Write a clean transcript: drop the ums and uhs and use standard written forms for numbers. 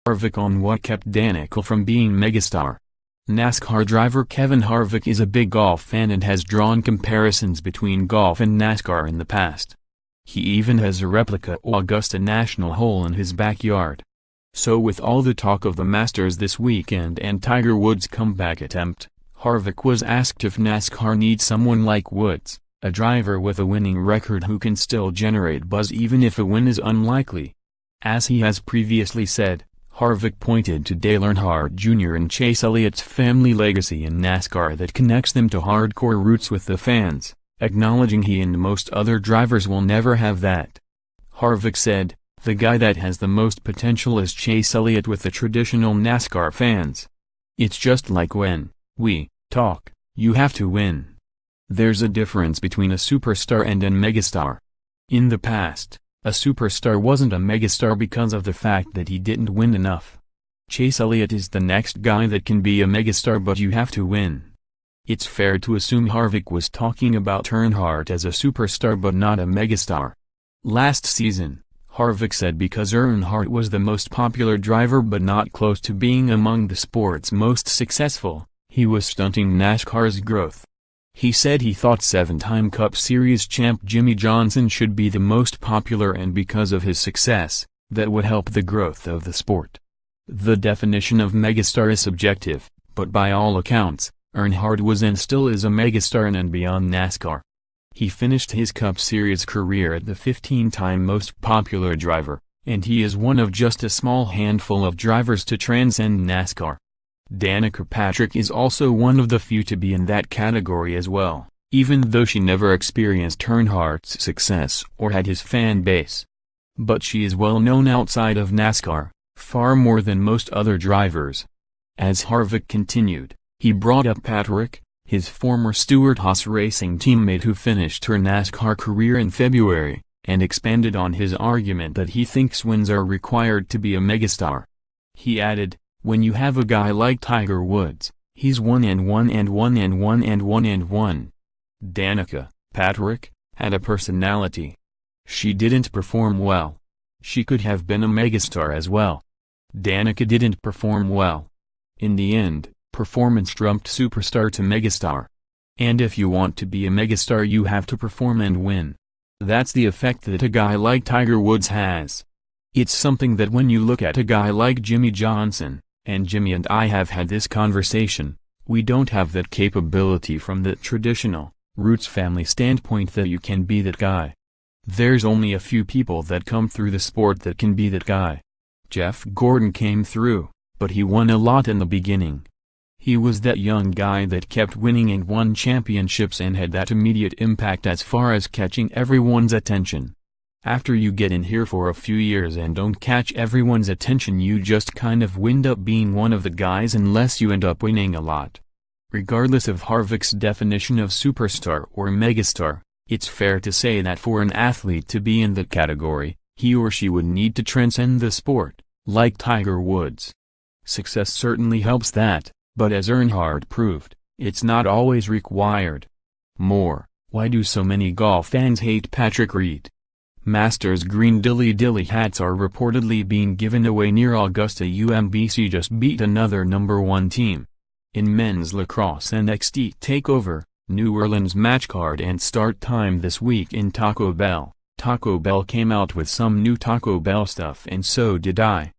Harvick on what kept Danica from being megastar. NASCAR driver Kevin Harvick is a big golf fan and has drawn comparisons between golf and NASCAR in the past. He even has a replica Augusta National hole in his backyard. So with all the talk of the Masters this weekend and Tiger Woods' comeback attempt, Harvick was asked if NASCAR needs someone like Woods, a driver with a winning record who can still generate buzz even if a win is unlikely. As he has previously said, Harvick pointed to Dale Earnhardt Jr. and Chase Elliott's family legacy in NASCAR that connects them to hardcore roots with the fans, acknowledging he and most other drivers will never have that. Harvick said, "The guy that has the most potential is Chase Elliott with the traditional NASCAR fans. It's just like when we talk, you have to win. There's a difference between a superstar and a megastar. In the past, a superstar wasn't a megastar because of the fact that he didn't win enough. Chase Elliott is the next guy that can be a megastar, but you have to win." It's fair to assume Harvick was talking about Earnhardt as a superstar but not a megastar. Last season, Harvick said because Earnhardt was the most popular driver but not close to being among the sport's most successful, he was stunting NASCAR's growth. He said he thought seven-time Cup Series champ Jimmie Johnson should be the most popular, and because of his success, that would help the growth of the sport. The definition of megastar is subjective, but by all accounts, Earnhardt was and still is a megastar in and beyond NASCAR. He finished his Cup Series career as the 15-time most popular driver, and he is one of just a small handful of drivers to transcend NASCAR. Danica Patrick is also one of the few to be in that category as well, even though she never experienced Earnhardt's success or had his fan base. But she is well known outside of NASCAR, far more than most other drivers. As Harvick continued, he brought up Patrick, his former Stewart-Haas racing teammate who finished her NASCAR career in February, and expanded on his argument that he thinks wins are required to be a megastar. He added, "When you have a guy like Tiger Woods, he's 1 and 1 and 1 and 1 and 1 and 1. Danica, Patrick, had a personality. She didn't perform well. She could have been a megastar as well. Danica didn't perform well. In the end, performance trumped superstar to megastar. And if you want to be a megastar you have to perform and win. That's the effect that a guy like Tiger Woods has. It's something that when you look at a guy like Jimmie Johnson, and Jimmie and I have had this conversation, we don't have that capability from the traditional, roots family standpoint that you can be that guy. There's only a few people that come through the sport that can be that guy. Jeff Gordon came through, but he won a lot in the beginning. He was that young guy that kept winning and won championships and had that immediate impact as far as catching everyone's attention. After you get in here for a few years and don't catch everyone's attention, you just kind of wind up being one of the guys unless you end up winning a lot." Regardless of Harvick's definition of superstar or megastar, it's fair to say that for an athlete to be in that category, he or she would need to transcend the sport, like Tiger Woods. Success certainly helps that, but as Earnhardt proved, it's not always required. More, why do so many golf fans hate Patrick Reed? Masters green dilly-dilly hats are reportedly being given away near Augusta. UMBC just beat another #1 team. In men's lacrosse NXT TakeOver, New Orleans match card and start time this week in Taco Bell. Taco Bell came out with some new Taco Bell stuff and so did I.